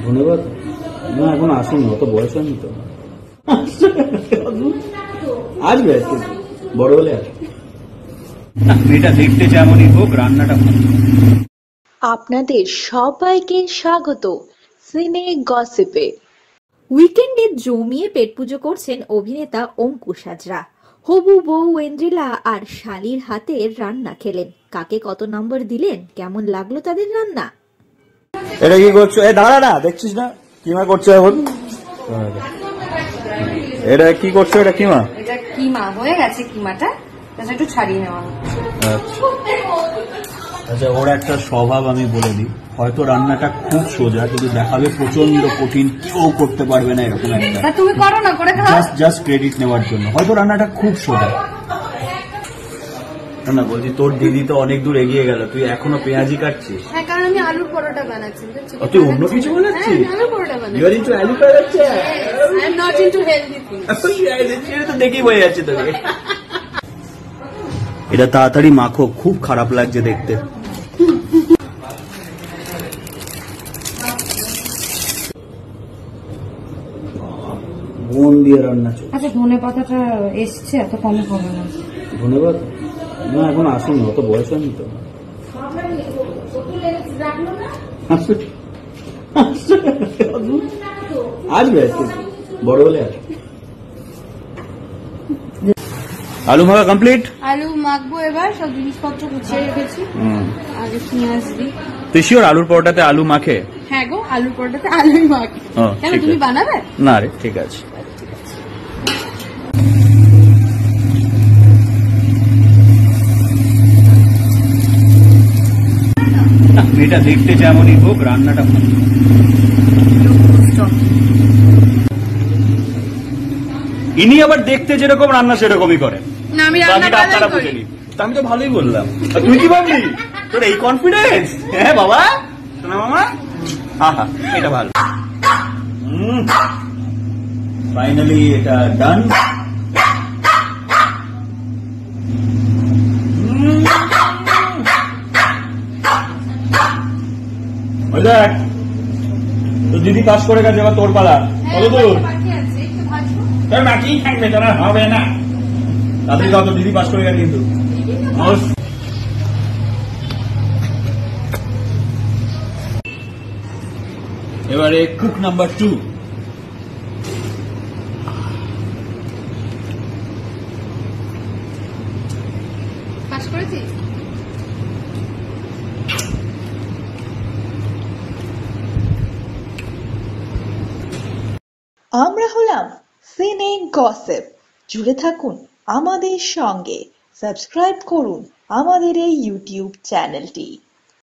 ধন্যবাদ। না এখন আসেনি, অত বয়স হয়নি তো। আসবে আজকে, বড় হলে আসবে। মেয়েটা দেখতে যেমনই হোক, রান্নাটা ভালো। আপনাদের সবাইকে স্বাগত সিনে গসিপে। উইকেন্ডে জমিয়ে পেট পুজো করছেন অভিনেতা অঙ্কুশ হাজরা। হবু বউ ওয়েন্দ্রিলা আর শালির হাতের রান্না খেলেন। কাকে কত নম্বর দিলেন, কেমন লাগলো তাদের রান্না? এটা কি করছো? দাঁড়া না, দেখছিস না কিমা করছো এখন? এটা কি করছো? এটা কিমা? এটা কিমা হয়ে গেছে, কিমাটা একটু ছাড়িয়ে নেওয়া। আচ্ছা, ওর একটা স্বভাব আমি বলে দিই, হয়তো রান্নাটা খুব সোজা কিন্তু দেখাবে প্রচন্ড কঠিন, কেউ করতে পারবে না এরকম একটা। তুমি করো না, করে খাও। জাস্ট ক্রেডিট নেওয়ার জন্য, হয়তো রান্নাটা খুব সোজা। না বলছি, তোর দিদি তো অনেক দূর এগিয়ে গেল, তুই এখনো পেঁয়াজি কাটছিস? হ্যাঁ, কারণ আমি আলুর পরোটা বানাচ্ছি। তুই অন্য কিছু বানাচ্ছিস? আলুর পরোটা বানাচ্ছি। You are into aloo paratha? I am not into healthy things. এটা তো দেখেই বোঝা যাচ্ছে তোকে। এটা তাড়াতাড়ি মাখো, খুব খারাপ লাগছে দেখতে। মন দিয়ে রান্না চলছে। আচ্ছা, ধনে পাতাটা এসছে, এত কমে হবে না। ধন্যবাদ। না এখন আসেনি, অত বয়স হয়নি তো। আসবে আজকে, বড় হলে আসবে। আলু মাখা কমপ্লিট। আলু মাখবো এবার, সব জিনিসপত্র গুছিয়ে রেখেছি। আগে পেঁয়াজ দিই। তুই শিওর আলুর পরোটাতে আলু মাখে? হ্যাঁ গো, আলুর পরোটাতে আলুই মাখে। কেন, তুমি বানাবে? না রে, ঠিক আছে। এটা দেখতে যেমনই হোক, রান্নাটা ভালো। ইনি আবার দেখতে যেরকম রান্না সেরকমই করে। না, আমি রান্না ভালোই করি। আমি তো ভালোই বললাম, তুই কি ভাবলি? তোর এই কনফিডেন্স? হ্যাঁ বাবা, শোনা মামা। হা, এটা ভালো। ফাইনালি এটা ডান। তো দিদি কাজ করে গেছে, এবার তোর পালা। কত দূর? বাকি থাকবে, তোরা হবে না। তাদের কত দিদি পাস করে গেছে কিন্তু। এবারে কুক নাম্বার 2। পাস করেছি। আমরা হলাম সিনে গসিপ। জুড়ে থাকুন আমাদের সঙ্গে, সাবস্ক্রাইব করুন আমাদের এই ইউটিউব চ্যানেলটি।